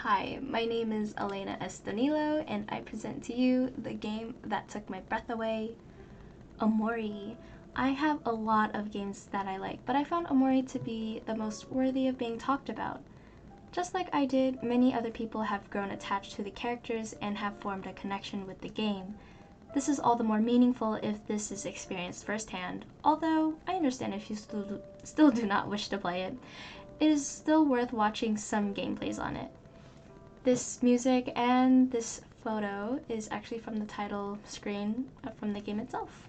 Hi, my name is Alayna Estonilo, and I present to you the game that took my breath away, Omori. I have a lot of games that I like, but I found Omori to be the most worthy of being talked about. Just like I did, many other people have grown attached to the characters and have formed a connection with the game. This is all the more meaningful if this is experienced firsthand, although I understand if you still do not wish to play it. It is still worth watching some gameplays on it. This music and this photo is actually from the title screen from the game itself.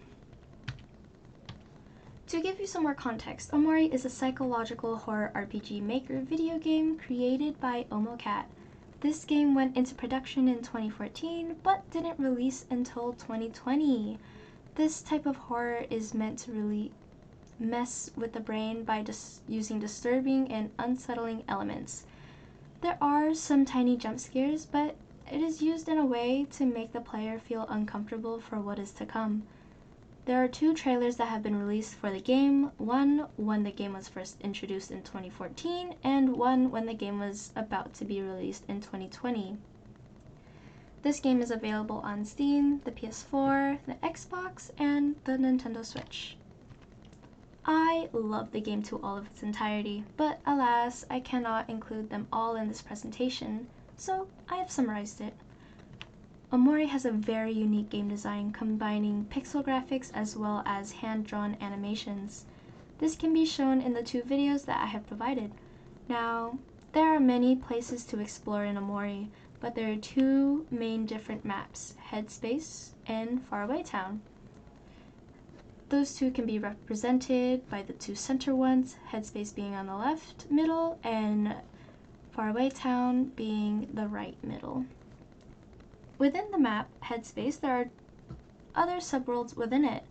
To give you some more context, Omori is a psychological horror RPG maker video game created by Omocat. This game went into production in 2014 but didn't release until 2020. This type of horror is meant to really mess with the brain by using disturbing and unsettling elements. There are some tiny jump scares, but it is used in a way to make the player feel uncomfortable for what is to come. There are 2 trailers that have been released for the game, one when the game was first introduced in 2014, and one when the game was about to be released in 2020. This game is available on Steam, the PS4, the Xbox, and the Nintendo Switch. I love the game to all of its entirety, but alas, I cannot include them all in this presentation, so I have summarized it. Omori has a very unique game design combining pixel graphics as well as hand-drawn animations. This can be shown in the 2 videos that I have provided. Now, there are many places to explore in Omori, but there are 2 main different maps, Headspace and Faraway Town. Those 2 can be represented by the 2 center ones, Headspace being on the left middle and Faraway Town being the right middle. Within the map, Headspace, there are other subworlds within it.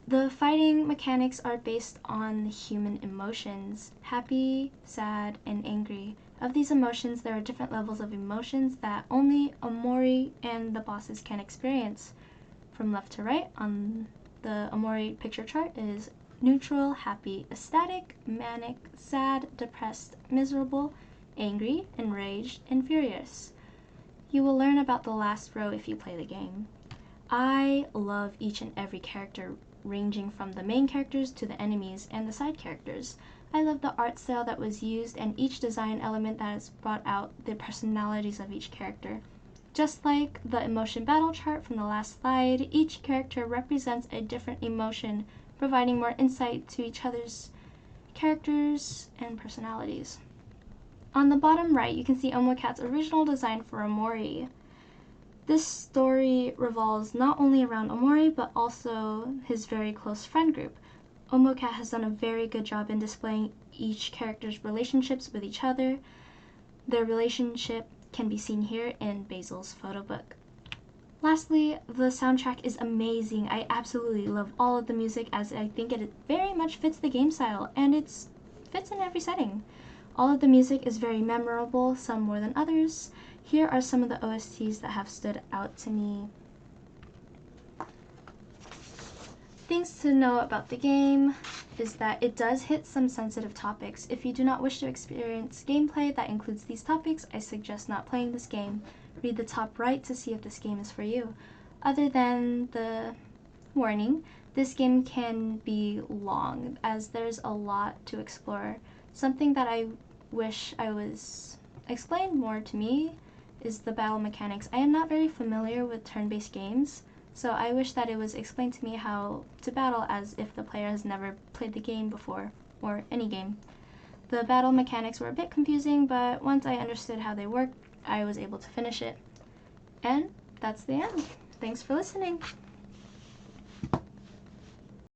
The fighting mechanics are based on human emotions, happy, sad, and angry. Of these emotions, there are different levels of emotions that only Omori and the bosses can experience. From left to right on the Omori picture chart is neutral, happy, ecstatic, manic, sad, depressed, miserable, angry, enraged, and furious. You will learn about the last row if you play the game. I love each and every character, ranging from the main characters to the enemies and the side characters. I love the art style that was used and each design element that has brought out the personalities of each character. Just like the emotion battle chart from the last slide, each character represents a different emotion, providing more insight to each other's characters and personalities. On the bottom right, you can see Omocat's original design for Omori. This story revolves not only around Omori, but also his very close friend group. Omocat has done a very good job in displaying each character's relationships with each other. Their relationship can be seen here in Basil's photo book. Lastly, the soundtrack is amazing. I absolutely love all of the music as I think it very much fits the game style, and it fits in every setting. All of the music is very memorable, some more than others. Here are some of the OSTs that have stood out to me. Things to know about the game is that it does hit some sensitive topics. If you do not wish to experience gameplay that includes these topics, I suggest not playing this game. Read the top right to see if this game is for you. Other than the warning, this game can be long as there's a lot to explore. Something that I wish I was explained more to me is the battle mechanics. I am not very familiar with turn-based games, so I wish that it was explained to me how to battle as if the player has never played the game before, or any game. The battle mechanics were a bit confusing, but once I understood how they worked, I was able to finish it. And that's the end. Thanks for listening.